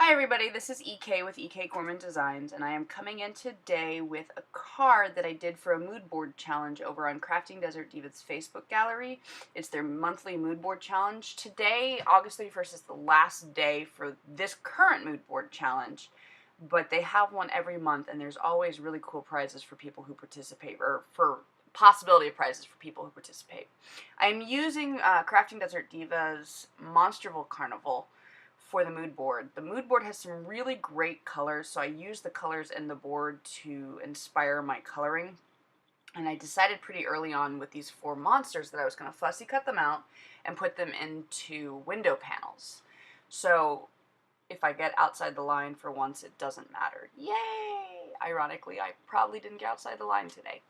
Hi everybody, this is EK with EK Gorman Designs, and I am coming in today with a card that I did for a mood board challenge over on Crafting Desert Divas Facebook gallery. It's their monthly mood board challenge. Today, August 31st, is the last day for this current mood board challenge, but they have one every month, and there's always really cool prizes for people who participate, or for possibility of prizes for people who participate. I am using Crafting Desert Divas Monster-Licious Carnival for the mood board. The mood board has some really great colors, so I used the colors in the board to inspire my coloring. And I decided pretty early on with these 4 monsters that I was going to fussy cut them out and put them into window panels. So if I get outside the line for once, it doesn't matter. Yay! Ironically, I probably didn't get outside the line today.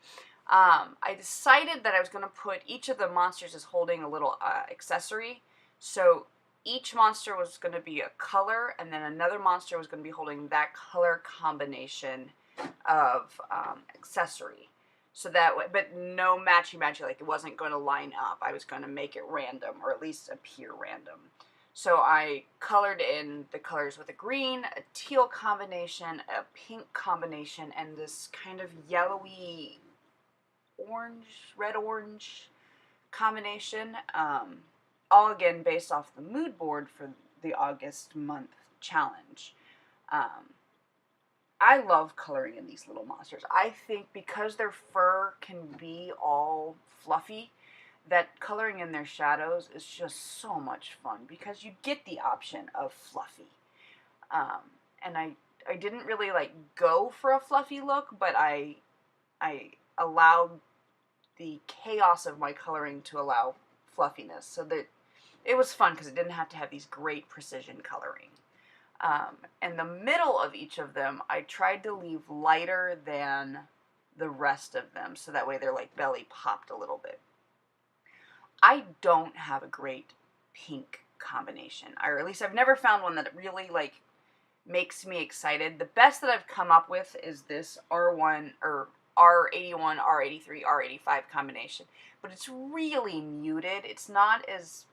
I decided that I was going to put each of the monsters as holding a little accessory. So each monster was going to be a color, and then another monster was going to be holding that color combination of accessory. So that way, but no matchy-matchy, like it wasn't going to line up. I was going to make it random, or at least appear random. So I colored in the colors with a green, a teal combination, a pink combination, and this kind of yellowy orange, red-orange combination. All again based off the mood board for the August month challenge. I love coloring in these little monsters. I think because their fur can be all fluffy, that coloring in their shadows is just so much fun because you get the option of fluffy. And I didn't really like go for a fluffy look, but I allowed the chaos of my coloring to allow fluffiness, so that it was fun because it didn't have to have these great precision coloring. In the middle of each of them, I tried to leave lighter than the rest of them, so that way their like belly popped a little bit. I don't have a great pink combination, or at least I've never found one that really like makes me excited. The best that I've come up with is this R1 or R81, R83, R85 combination, but it's really muted. It's not as,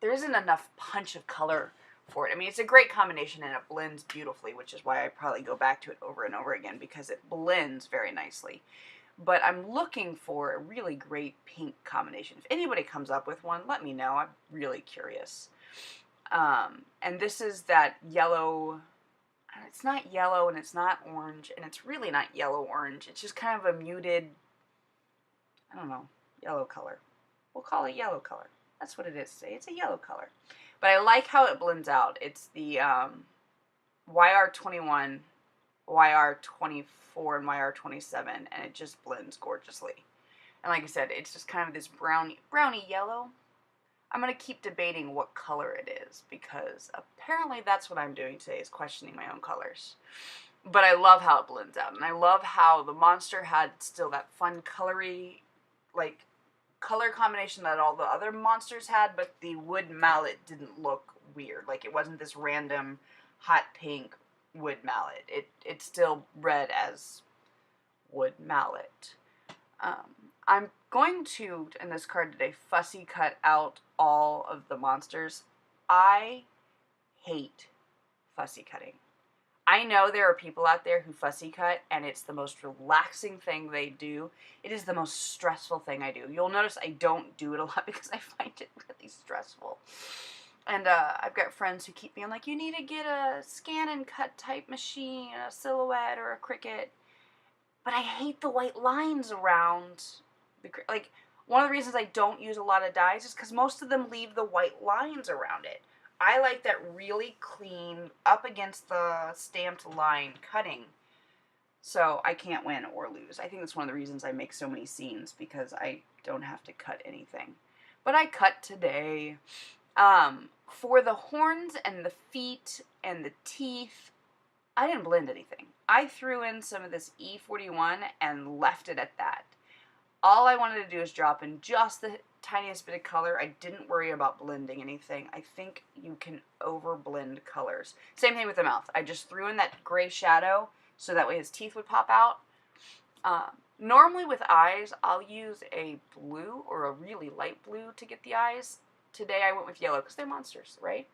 there isn't enough punch of color for it. I mean, it's a great combination and it blends beautifully, which is why I probably go back to it over and over again, because it blends very nicely. But I'm looking for a really great pink combination. If anybody comes up with one, let me know. I'm really curious. And this is that yellow. It's not yellow and it's not orange, and it's really not yellow-orange. It's just kind of a muted, I don't know, yellow color. We'll call it yellow color. That's what it is today. It's a yellow color. But I like how it blends out. It's the YR21, YR24, and YR27, and it just blends gorgeously. And like I said, it's just kind of this browny yellow. I'm going to keep debating what color it is, because apparently that's what I'm doing today, is questioning my own colors. But I love how it blends out, and I love how the monster had still that fun colory, like, color combination that all the other monsters had, but the wood mallet didn't look weird. Like, it wasn't this random hot pink wood mallet. It still read as wood mallet. I'm going to, in this card today, fussy cut out all of the monsters. I hate fussy cutting. I know there are people out there who fussy cut, and it's the most relaxing thing they do. It is the most stressful thing I do. You'll notice I don't do it a lot because I find it really stressful. And I've got friends who keep being like, you need to get a scan and cut type machine, a Silhouette or a Cricut. But I hate the white lines around the, like, one of the reasons I don't use a lot of dyes is because most of them leave the white lines around it. I like that really clean, up against the stamped line cutting, so I can't win or lose. I think that's one of the reasons I make so many scenes, because I don't have to cut anything. But I cut today. For the horns and the feet and the teeth, I didn't blend anything. I threw in some of this E41 and left it at that. All I wanted to do is drop in just the tiniest bit of color. I didn't worry about blending anything. I think you can over blend colors. Same thing with the mouth. I just threw in that gray shadow so that way his teeth would pop out. Normally with eyes, I'll use a blue or a really light blue to get the eyes. Today I went with yellow because they're monsters, right?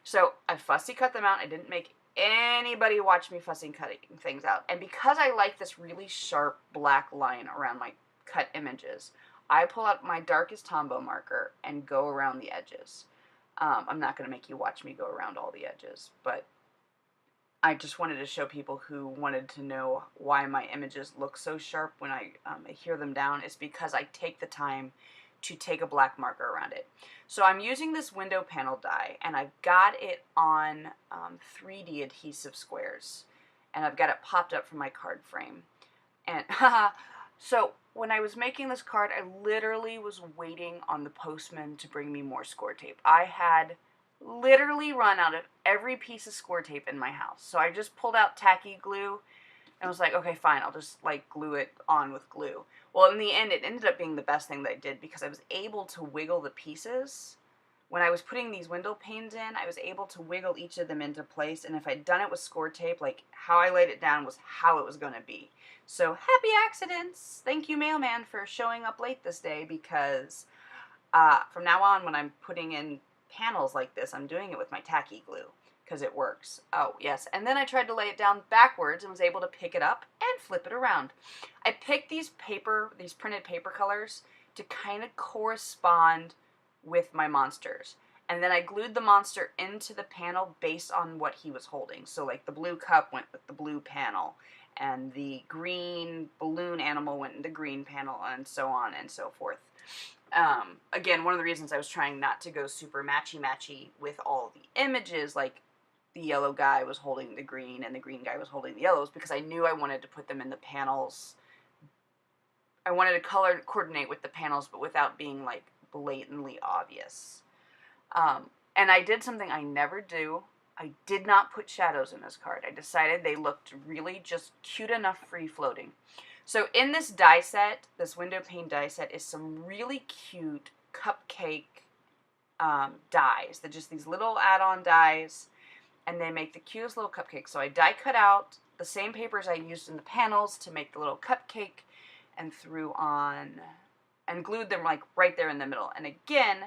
So I fussy cut them out. I didn't make anybody watch me fussing cutting things out. And because I like this really sharp black line around my cut images, I pull out my darkest Tombow marker and go around the edges. I'm not going to make you watch me go around all the edges, but I just wanted to show people who wanted to know why my images look so sharp when I adhere them down. It's because I take the time to take a black marker around it. So I'm using this window panel die, and I've got it on 3D adhesive squares, and I've got it popped up from my card frame. And so when I was making this card, I literally was waiting on the postman to bring me more score tape. I had literally run out of every piece of score tape in my house. So I just pulled out tacky glue and was like, okay, fine, I'll just like glue it on with glue. Well, in the end, it ended up being the best thing that I did because I was able to wiggle the pieces. When I was putting these window panes in, I was able to wiggle each of them into place, and if I'd done it with score tape, like how I laid it down was how it was going to be. So happy accidents! Thank you, mailman, for showing up late this day, because from now on, when I'm putting in panels like this, I'm doing it with my tacky glue because it works. Oh, yes. And then I tried to lay it down backwards and was able to pick it up and flip it around. I picked these printed paper colors to kind of correspond with my monsters. And then I glued the monster into the panel based on what he was holding. So like the blue cup went with the blue panel, and the green balloon animal went in the green panel, and so on and so forth. Again, one of the reasons I was trying not to go super matchy-matchy with all the images, like the yellow guy was holding the green and the green guy was holding the yellows, because I knew I wanted to put them in the panels. I wanted to color coordinate with the panels, but without being, like, blatantly obvious. And I did something I never do. I did not put shadows in this card. I decided they looked really just cute enough free-floating. So in this die set, this window pane die set, is some really cute cupcake dies. They're just these little add-on dies, and they make the cutest little cupcakes. So I die cut out the same papers I used in the panels to make the little cupcake, and threw on and glued them like right there in the middle. And again,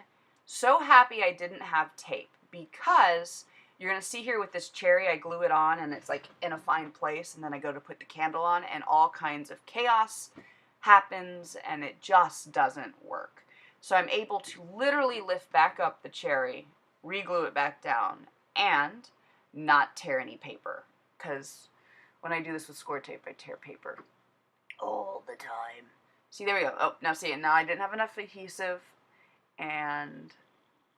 so happy I didn't have tape, because you're going to see here with this cherry, I glue it on and it's like in a fine place, and then I go to put the candle on and all kinds of chaos happens and it just doesn't work. So I'm able to literally lift back up the cherry, re-glue it back down, and not tear any paper. Because when I do this with score tape, I tear paper all the time. See, there we go. Oh, now see, now I didn't have enough adhesive, and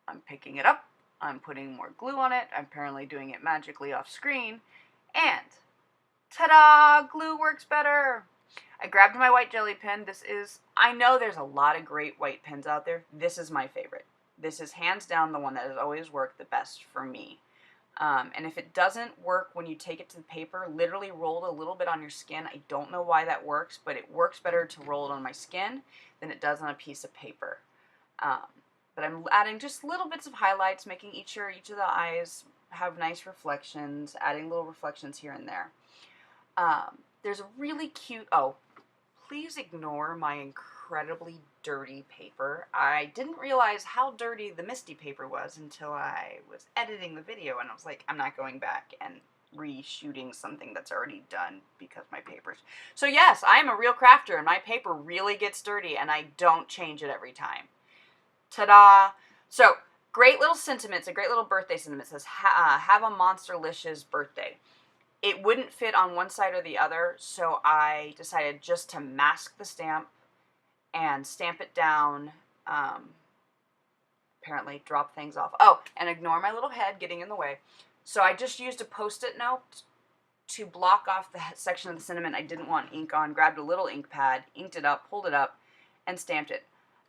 I'm picking it up. I'm putting more glue on it. I'm apparently doing it magically off screen, and ta-da! Glue works better. I grabbed my white jelly pen. This is, I know there's a lot of great white pens out there. This is my favorite. This is hands down the one that has always worked the best for me. And if it doesn't work when you take it to the paper, literally roll it a little bit on your skin. I don't know why that works, but it works better to roll it on my skin than it does on a piece of paper. But I'm adding just little bits of highlights, making sure each of the eyes have nice reflections, adding little reflections here and there. There's a really cute, oh, please ignore my incredibly dirty paper. I didn't realize how dirty the Misty paper was until I was editing the video, and I was like, I'm not going back and reshooting something that's already done because my paper's... So yes, I am a real crafter, and my paper really gets dirty, and I don't change it every time. Ta-da! So, great little sentiments, a great little birthday sentiment. It says, have a Monster-Licious birthday. It wouldn't fit on one side or the other, so I decided just to mask the stamp and stamp it down, apparently drop things off. Oh, and ignore my little head getting in the way. So I just used a Post-it note to block off the section of the sentiment I didn't want ink on, grabbed a little ink pad, inked it up, pulled it up, and stamped it.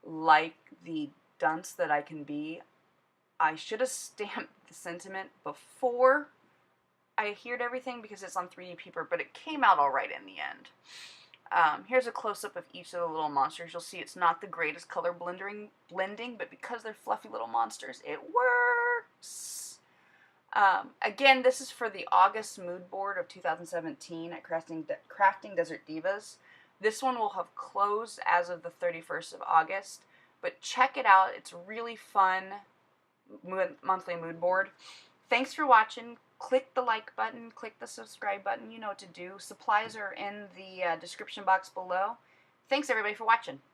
Like the dunce that I can be, I should have stamped the sentiment before I adhered everything because it's on 3D paper, but it came out all right in the end. Here's a close-up of each of the little monsters. You'll see it's not the greatest color blending, but because they're fluffy little monsters, it works. Again, this is for the August mood board of 2017 at Crafting Desert Divas. This one will have closed as of the 31st of August, but check it out. It's a really fun monthly mood board. Thanks for watching. click the like button, click the subscribe button. You know what to do. Supplies are in the description box below. Thanks everybody for watching.